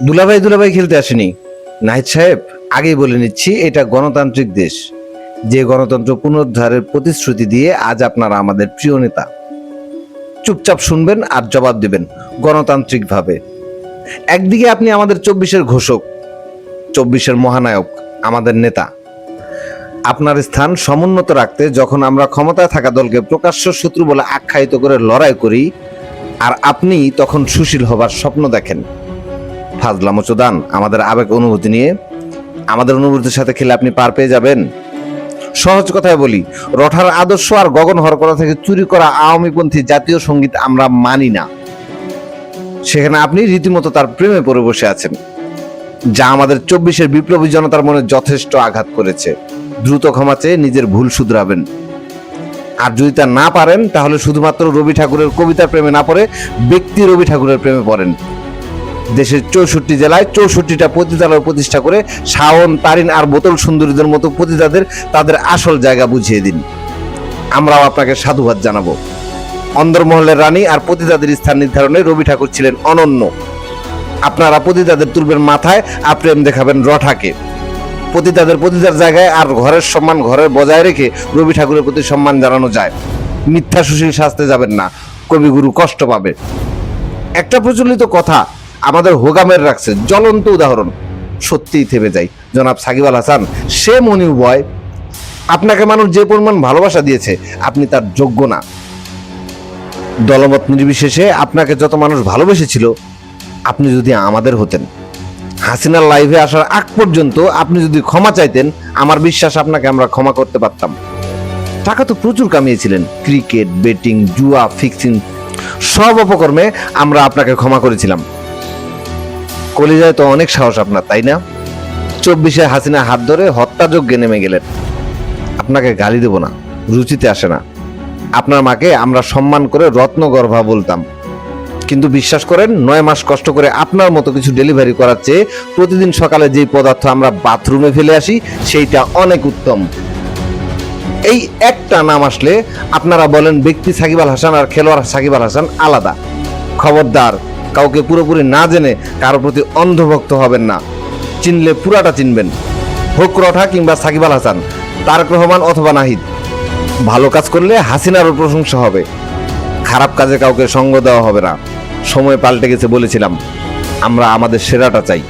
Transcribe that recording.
দুলাভাই দুলাভাই খেলতে আসেনি নাহিদ সাহেব, আগেই বলে নিচ্ছি, এটা গণতান্ত্রিক দেশ। যে গণতন্ত্র পুনরুদ্ধারের প্রতিশ্রুতি দিয়ে আজ আপনারা আমাদের প্রিয় নেতা। চুপচাপ শুনবেন আর জবাব দেবেন গণতান্ত্রিক ভাবে। একদিকে আপনি আমাদের 24-এর ঘোষক, 24-এর মহানায়ক, আমাদের নেতা। আপনার স্থান সমুন্নত রাখতে যখন আমরা ক্ষমতায় থাকা দলকে প্রকাশ্য শত্রু বলে আখ্যায়িত করে লড়াই করি, আর আপনি তখন সুশীল হবার স্বপ্ন দেখেন। ফাজলামো চোদান আমাদের আবেগ অনুভূতি নিয়ে। আমাদের অনুভূতির সাথে খেলে আপনি পার পেয়ে যাবেন। সহজ কথায় বলি, রঠার আদর্শ আর গগন হরকরা থেকে চুরি করা আওয়ামীপন্থী জাতীয় সঙ্গীত আমরা মানি না। সেখানে আপনি রীতিমতো তার প্রেমে পড়ে বসে আছেন, যা আমাদের 24-এর বিপ্লবী জনতার মনে যথেষ্ট আঘাত করেছে। দ্রুত ক্ষমা চেয়ে নিজের ভুল শুধরাবেন। আর যদি তা না পারেন, তাহলে শুধুমাত্র রবি ঠাকুরের কবিতার প্রেমে না পড়ে ব্যক্তি রবি ঠাকুরের প্রেমে পড়েন। দেশের 64 জেলায় 64টা পতিতালয় প্রতিষ্ঠা করে শাওন, তারিন আর বোতল সুন্দরীদের মতো পতিতাদের তাদের আসল জায়গা বুঝিয়ে দিন। আমরাও আপনাকে সাধুবাদ জানাবো। অন্দরমহলের রানী আর পতিতাদের স্থান নির্ধারণে রবি ঠাকুর ছিলেন অনন্য। আপনারা পতিতাদের তুলবেন মাথায়, আর প্রেম দেখাবেন রঠাকে। পতিতাদের পতিতার জায়গায় আর ঘরের সম্মান ঘরের বজায় রেখে রবি ঠাকুরের প্রতি সম্মান জানানো যায়। মিথ্যা সুশীল শাস্তে যাবেন না, কবিগুরু কষ্ট পাবে। একটা প্রচলিত কথা আমাদের হোগামের রাখছে জ্বলন্ত উদাহরণ, সত্যিই থেমে যাই। জনাব সাকিব আল হাসান, সে মনিউ বয়। আপনাকে মানুষ যে পরিমাণ ভালোবাসা দিয়েছে, আপনি তার যোগ্য না। দলমত নির্বিশেষে আপনাকে যত মানুষ ভালোবেসেছিল, আপনি যদি আমাদের হতেন, হাসিনার লাইভে আসার আগ পর্যন্ত আপনি যদি ক্ষমা চাইতেন, আমার বিশ্বাস আপনাকে আমরা ক্ষমা করতে পারতাম। টাকা তো প্রচুর কামিয়েছিলেন, ক্রিকেট, বেটিং, জুয়া, ফিক্সিং, সব অপকর্মে আমরা আপনাকে ক্ষমা করেছিলাম। কলিজায় তো অনেক সাহস আপনার, তাই না? 24-এ হাসিনা হাত ধরে হত্যাযজ্ঞে নেমে গেলেন। আপনাকে গালি দেব না, রুচিতে আসে না। আপনার মাকে আমরা সম্মান করে রত্নগর্ভা বলতাম। কিন্তু বিশ্বাস করেন, 9 মাস কষ্ট করে আপনার মতো কিছু ডেলিভারি করার চেয়ে প্রতিদিন সকালে যেই পদার্থ আমরা বাথরুমে ফেলে আসি, সেইটা অনেক উত্তম। এই একটা নাম আসলে আপনারা বলেন ব্যক্তি সাকিব আল হাসান আর খেলোয়াড় সাকিব আল হাসান আলাদা। খবরদার, কাউকে পুরোপুরি না জেনে কারোর প্রতি অন্ধভক্ত হবেন না। চিনলে পুরাটা চিনবেন, হোক রঠা কিংবা সাকিব আল হাসান, তারেক রহমান অথবা নাহিদ। ভালো কাজ করলে হাসিনারও প্রশংসা হবে, খারাপ কাজে কাউকে সঙ্গ দেওয়া হবে না। সময় পাল্টে গেছে বলেছিলাম, আমরা আমাদের সেরাটা চাই।